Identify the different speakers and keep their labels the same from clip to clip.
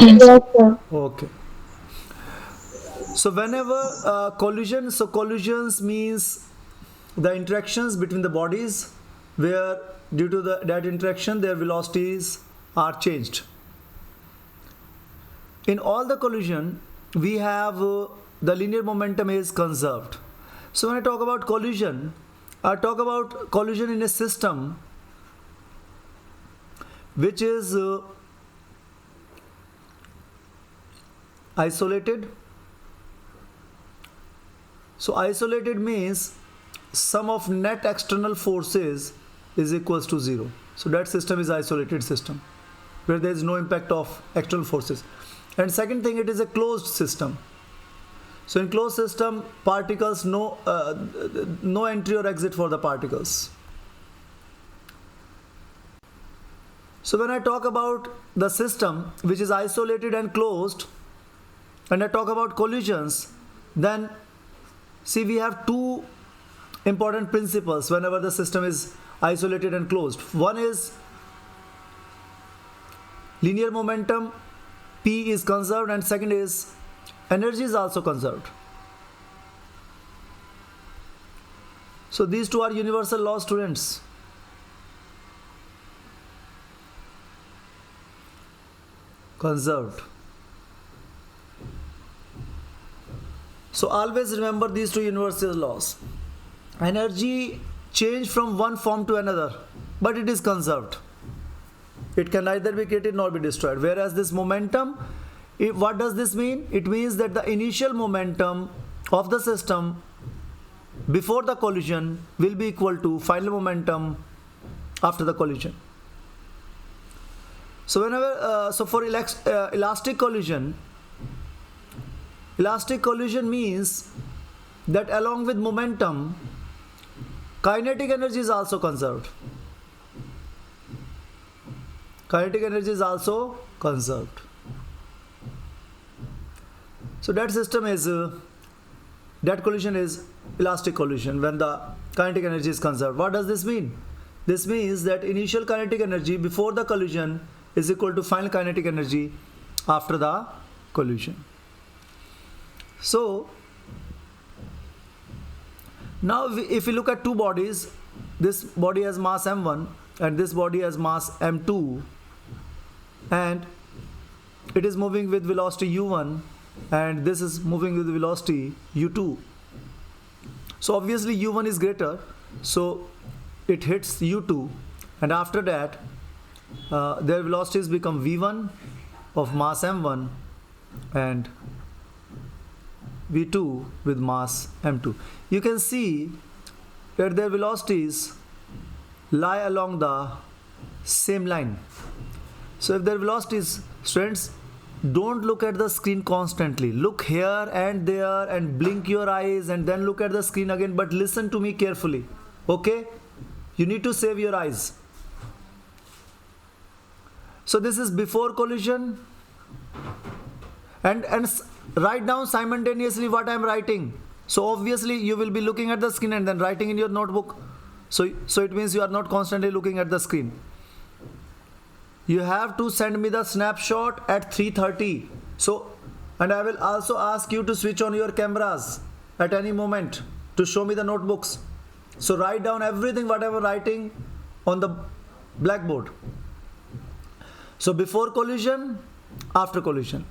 Speaker 1: Yes, sir.
Speaker 2: Okay. So whenever collision, so collisions means the interactions between the bodies where due to that interaction their velocities are changed. In all the collision, we have the linear momentum is conserved. So when I talk about collision, I talk about collision in a system which is isolated. So isolated means sum of net external forces is equals to 0. So that system is isolated system where there is no impact of external forces. And second thing, it is a closed system. So in closed system, particles no entry or exit for the particles. So when I talk about the system which is isolated and closed, and I talk about collisions, then see we have two important principles whenever the system is isolated and closed. One is linear momentum P is conserved, and second is energy is also conserved. So these two are universal laws, students. Conserved. So always remember these two universal laws. Energy change from one form to another, but it is conserved. It can neither be created nor be destroyed. Whereas this momentum, what does this mean? It means that the initial momentum of the system before the collision will be equal to final momentum after the collision. So whenever, so for elastic collision means that along with momentum, kinetic energy is also conserved. Kinetic energy is also conserved. So that system is, that collision is elastic collision when the kinetic energy is conserved. What does this mean? This means that initial kinetic energy before the collision is equal to final kinetic energy after the collision. So now if we look at two bodies, this body has mass m1 and this body has mass m2, and it is moving with velocity u1 and this is moving with velocity u2. So obviously u1 is greater, so it hits u2, and after that their velocities become v1 of mass m1 and v2 with mass m2. You can see that their velocities lie along the same line. So if their velocities, students, don't look at the screen constantly. Look here and there and blink your eyes and then look at the screen again, but listen to me carefully. Okay? You need to save your eyes. So this is before collision, and write down simultaneously what I am writing. So obviously you will be looking at the screen and then writing in your notebook. So it means you are not constantly looking at the screen. You have to send me the snapshot at 3:30. So, and I will also ask you to switch on your cameras at any moment to show me the notebooks. So write down everything whatever writing on the blackboard. So before collision, after collision.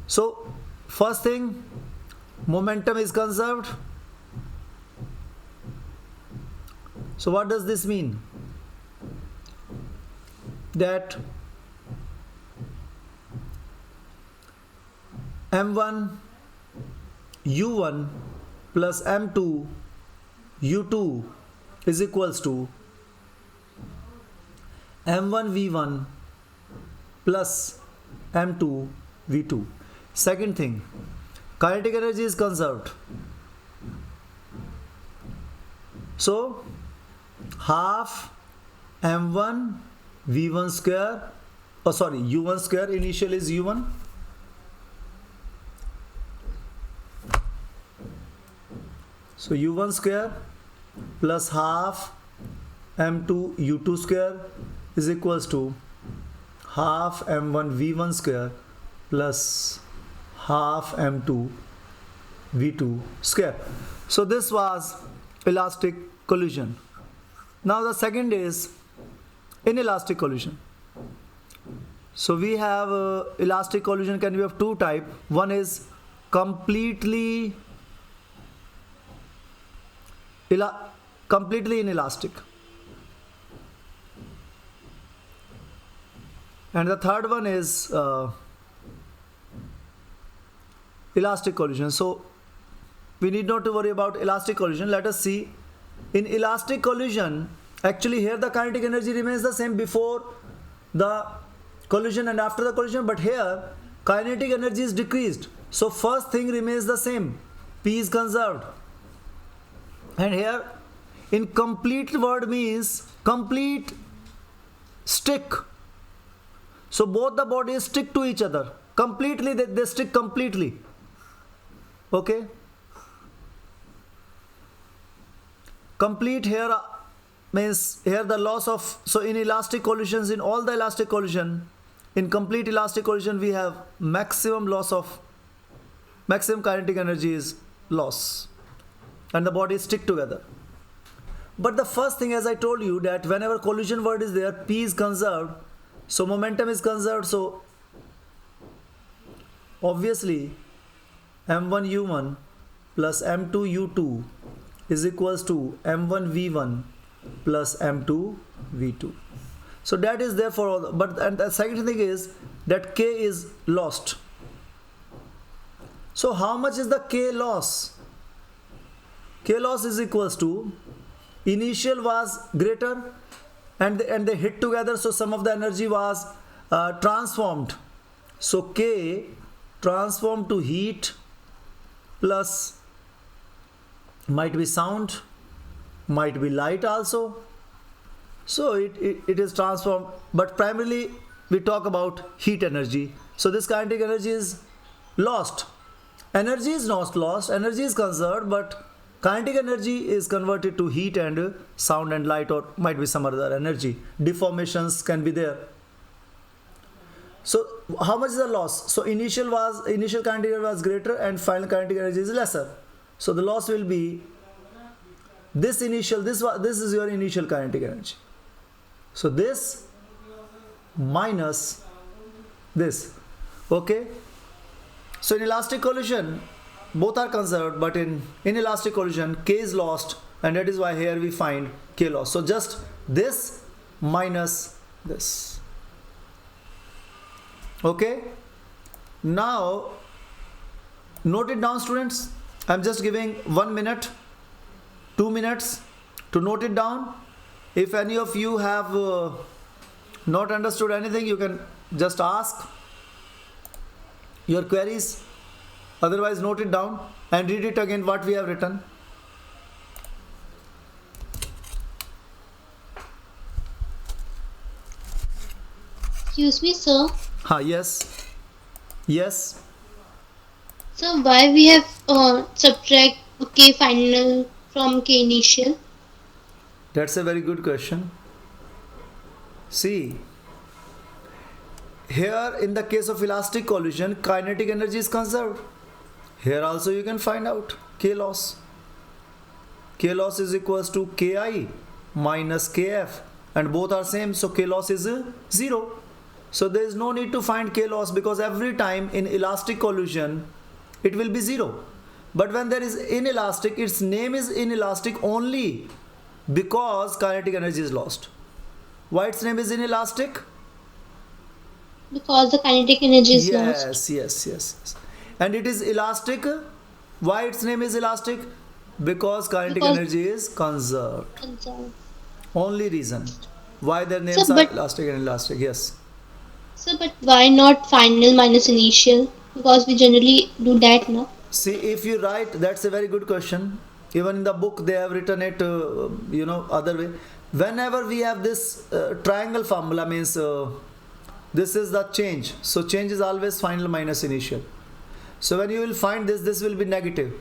Speaker 2: So first thing, momentum is conserved. So what does this mean? That m1 u1 plus m2 u2 is equals to m1 v1 plus m2 v2. Second thing, kinetic energy is conserved. So half m1 v1 square, u1 square, initial is u1, so u1 square plus half m2 u2 square is equals to half m1 v1 square plus half m2 v2 square. So this was elastic collision. Now the second is inelastic collision. So we have elastic collision can be of two type. One is completely inelastic, and the third one is elastic collision. So we need not to worry about elastic collision. Let us see. In elastic collision, actually here the kinetic energy remains the same before the collision and after the collision, but here kinetic energy is decreased. So first thing remains the same, P is conserved. And here in complete word means complete stick. So both the bodies stick to each other completely, they stick completely. Okay, complete here means here the loss of, so in elastic collisions, in all the elastic collision, in complete elastic collision we have maximum loss of, maximum kinetic energy is loss and the bodies stick together. But the first thing, as I told you, that whenever collision word is there, P is conserved, so momentum is conserved. So obviously m1 u1 plus m2 u2 is equals to m1 v1 plus m2 v2. So that is there for all. But and the second thing is that k is lost. So how much is the k loss? K loss is equals to, initial was greater and they hit together, so some of the energy was transformed. So K transformed to heat plus might be sound, might be light also. So it is transformed, but primarily we talk about heat energy. So this kinetic energy is lost. Energy is not lost, energy is conserved, but kinetic energy is converted to heat and sound and light, or might be some other energy. Deformations can be there. So how much is the loss? So initial kinetic energy was greater and final kinetic energy is lesser. So the loss will be this initial, this is your initial kinetic energy. So this minus this. Okay. So in elastic collision, both are conserved, but in inelastic collision, K is lost, and that is why here we find K loss. So just this minus this. Okay. Now note it down, students. I'm just giving 1 minute, 2 minutes to note it down. If any of you have not understood anything, you can just ask your queries. Otherwise, note it down and read it again what we have written.
Speaker 1: Excuse me, sir.
Speaker 2: Yes. Yes.
Speaker 1: So why we have subtract K final from K initial?
Speaker 2: That's a very good question. See, here in the case of elastic collision, kinetic energy is conserved. Here also you can find out K loss. K loss is equals to Ki minus Kf, and both are same, so K loss is 0. So there is no need to find K loss, because every time in elastic collision it will be 0. But when there is inelastic, its name is inelastic only because kinetic energy is lost. Why its name is inelastic?
Speaker 1: Because the kinetic energy is lost.
Speaker 2: Yes. And it is elastic. Why its name is elastic? Because kinetic
Speaker 1: Because
Speaker 2: energy is conserved.
Speaker 1: conserved.
Speaker 2: Only reason why their names
Speaker 1: So,
Speaker 2: are
Speaker 1: but
Speaker 2: elastic and elastic. Yes.
Speaker 1: so but why not final minus initial? Because we generally do that, no?
Speaker 2: See, if you write, that's a very good question. Even in the book they have written it, other way. Whenever we have this triangle formula, means this is the change. So change is always final minus initial. So when you will find this will be negative.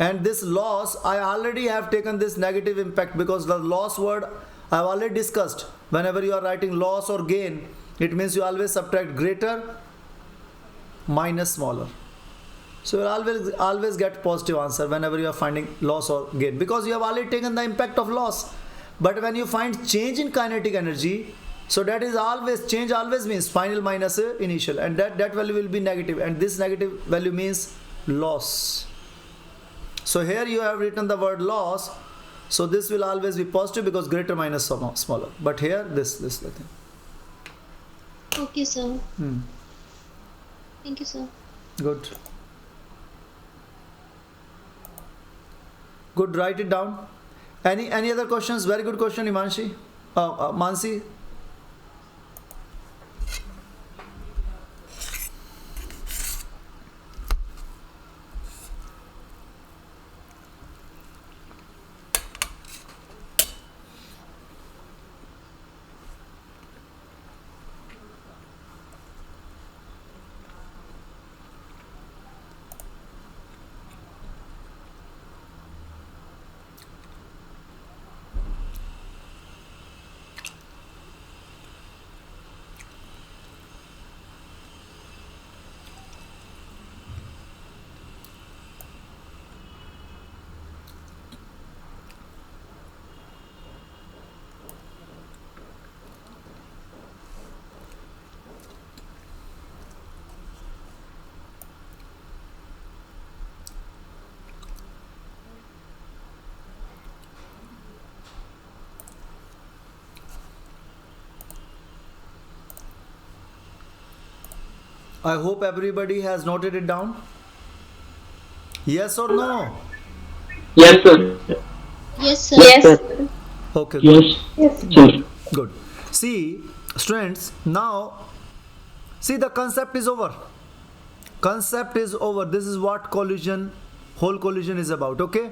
Speaker 2: And this loss, I already have taken this negative impact, because the loss word I have already discussed. Whenever you are writing loss or gain, it means you always subtract greater minus smaller. So you'll always get positive answer whenever you are finding loss or gain, because you have already taken the impact of loss. But when you find change in kinetic energy, so that is always, change always means final minus initial, and that value will be negative, and this negative value means loss. So here you have written the word loss, so this will always be positive because greater minus smaller. But here this the thing.
Speaker 1: Okay, sir. Thank you, sir.
Speaker 2: Good. Good, write it down. Any other questions? Very good question, Imanshi. Mansi. I hope everybody has noted it down. Yes or no?
Speaker 3: Yes, sir.
Speaker 1: Yes, sir.
Speaker 3: Yes, sir.
Speaker 2: Okay, good.
Speaker 3: Yes, sir.
Speaker 2: Good. See, students, now see, the concept is over. Concept is over. This is what collision, whole collision is about. Okay.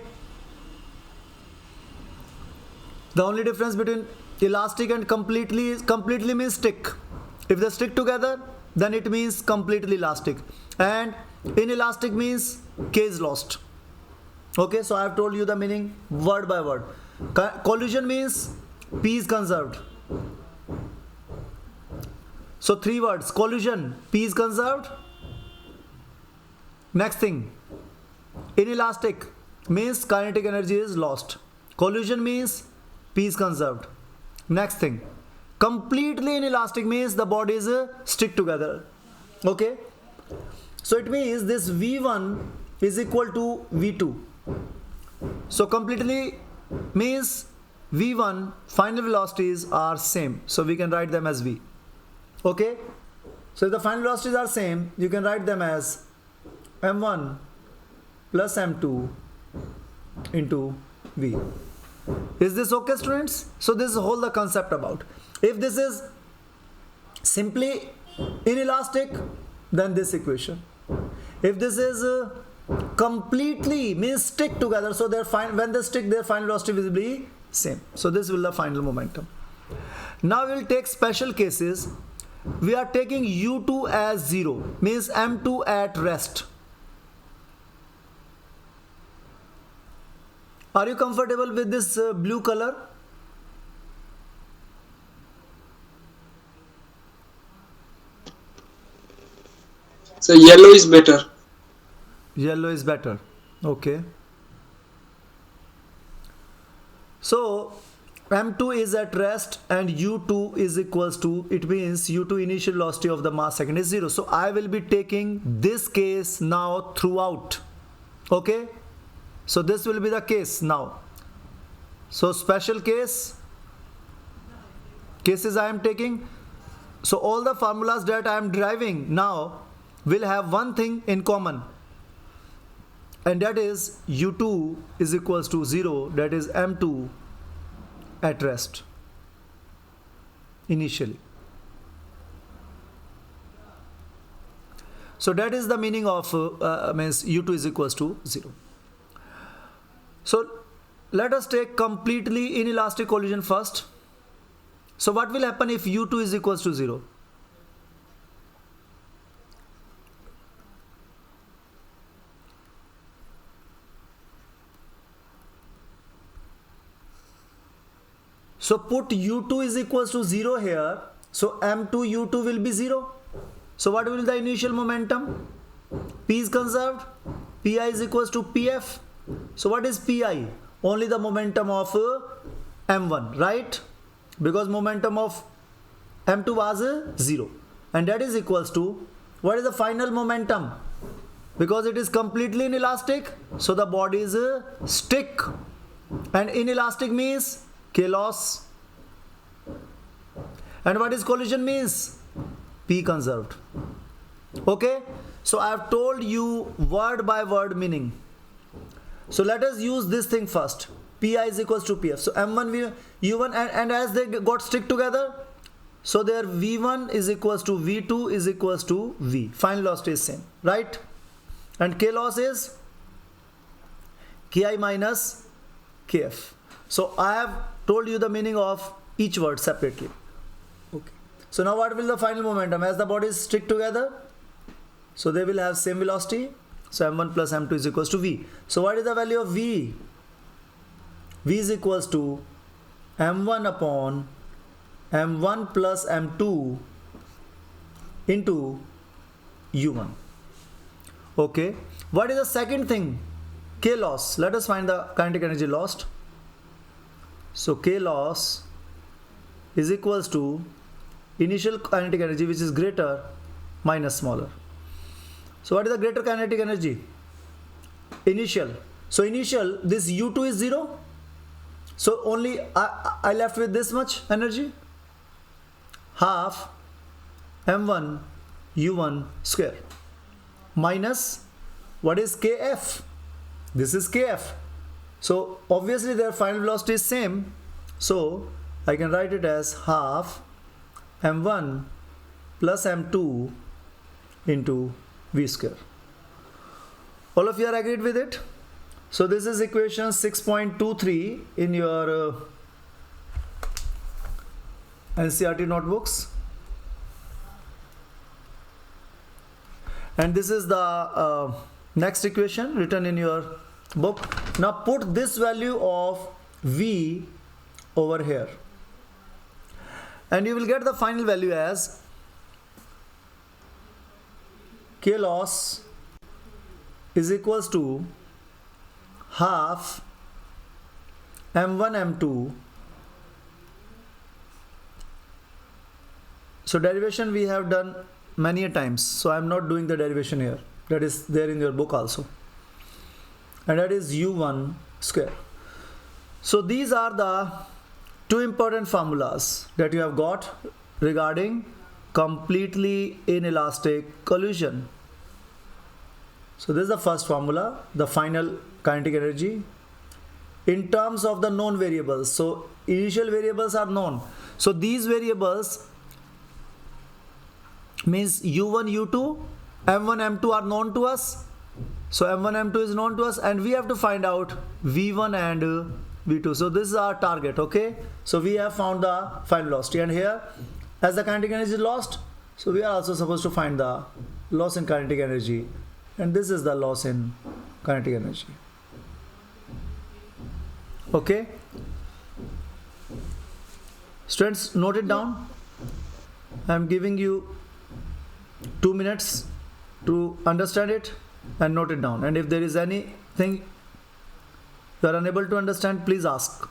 Speaker 2: The only difference between elastic and completely means stick. If they stick together, then it means completely elastic, and inelastic means K is lost. Okay, so I have told you the meaning word by word. Collision means P is conserved. So 3 words: collision, P is conserved. Next thing, inelastic means kinetic energy is lost. Collision means P is conserved. Next thing, completely inelastic means the bodies stick together. Okay, so it means this V1 is equal to V2. So completely means V1 final velocities are same, so we can write them as V. Okay, so if the final velocities are same, you can write them as m1 plus m2 into V. Is this okay, students? So this is whole the concept about. If this is simply inelastic, then this equation. If this is completely means stick together, so when they stick, their final velocity will be same. So this will be the final momentum. Now we will take special cases. We are taking U2 as 0, means M2 at rest. Are you comfortable with this blue color?
Speaker 3: So yellow is better.
Speaker 2: Yellow is better. Okay. So M2 is at rest and U2 is equals to, it means U2 initial velocity of the mass second is 0. So I will be taking this case now throughout. Okay. So this will be the case now. So special cases I am taking. So all the formulas that I am deriving now will have one thing in common, and that is U2 is equals to 0, that is M2 at rest initially. So that is the meaning of means U2 is equals to 0. So let us take completely inelastic collision first. So what will happen if U2 is equals to 0? So put U2 is equals to 0 here. So M2 U2 will be 0. So what will be the initial momentum? P is conserved. Pi is equals to Pf. So what is Pi? Only the momentum of m1, right? Because momentum of m2 was 0, and that is equals to, what is the final momentum? Because it is completely inelastic, so the body is stick, and inelastic means K loss. And what is collision means? P conserved. Okay, so I have told you word by word meaning. So let us use this thing first. Pi is equals to Pf. So m1 u1, and as they got stick together, so their v1 is equals to v2 is equals to v. Final velocity is same, right? And K loss is Ki minus Kf. So I have told you the meaning of each word separately. Okay. So now what will the final momentum? As the bodies stick together, so they will have same velocity. So m1 plus m2 is equals to v. So what is the value of v? V is equals to m1 upon m1 plus m2 into u1. Okay. What is the second thing? K loss. Let us find the kinetic energy lost. So K loss is equals to initial kinetic energy, which is greater minus smaller. So what is the greater kinetic energy? Initial. So initial, this u2 is 0. So only I left with this much energy. Half m1 u1 square minus, what is kf? This is kf. So obviously their final velocity is same. So I can write it as half m1 plus m2 into v square. All of you are agreed with it? So this is equation 6.23 in your NCERT notebooks. And this is the next equation written in your book. Now put this value of V over here, and you will get the final value as K loss is equals to half m1 m2. So derivation we have done many a times, so I am not doing the derivation here. That is there in your book also, and that is u1 square. So these are the two important formulas that you have got regarding completely inelastic collision. So this is the first formula, the final kinetic energy in terms of the known variables. So initial variables are known. So these variables means u1, u2, m1, m2 are known to us. So m1, m2 is known to us, and we have to find out v1 and v2. So this is our target. Okay, so we have found the final velocity, and here as the kinetic energy is lost, so we are also supposed to find the loss in kinetic energy, and this is the loss in kinetic energy. Okay, students, note it down. I am giving you 2 minutes to understand it and note it down, and if there is anything you are unable to understand, please ask.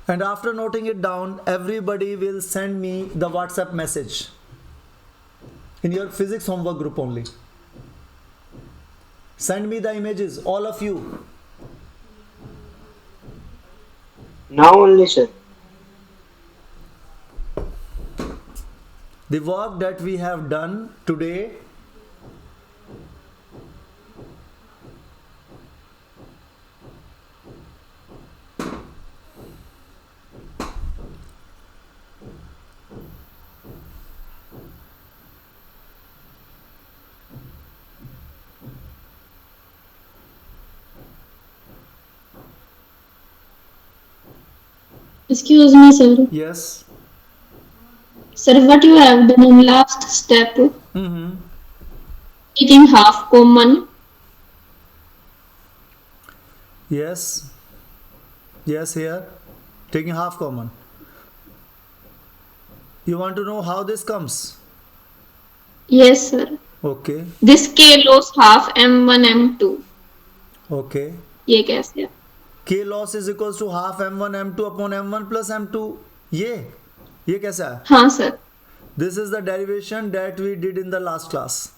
Speaker 2: And after noting it down, everybody will send me the WhatsApp message in your physics homework group only. Send me the images, all of you.
Speaker 3: Now only, sir.
Speaker 2: The work that we have done today
Speaker 1: Excuse me, sir.
Speaker 2: yes.
Speaker 1: Sir, what you have done in last step?
Speaker 2: Mm-hmm.
Speaker 4: taking half common.
Speaker 2: Yes. Yes, here. Taking half common. You want to know how this comes?
Speaker 4: Yes, sir.
Speaker 2: Okay.
Speaker 4: This K loss half M1 M2.
Speaker 2: Okay.
Speaker 4: ये कैसे?
Speaker 2: K loss is equals to half m1 m2 upon m1 plus m2. ये कैसा है?
Speaker 4: हाँ sir.
Speaker 2: This is the derivation that we did in the last class.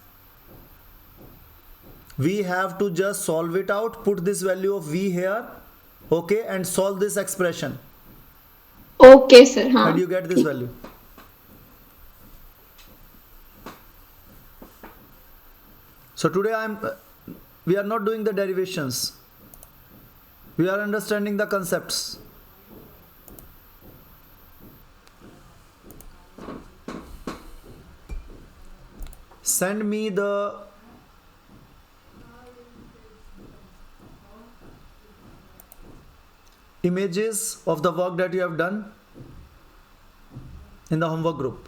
Speaker 2: We have to just solve it out, put this value of v here, okay, and solve this expression.
Speaker 4: Okay, sir. हाँ.
Speaker 2: And you get this value. So today we are not doing the derivations. We are understanding the concepts. Send me the images of the work that you have done in the homework group.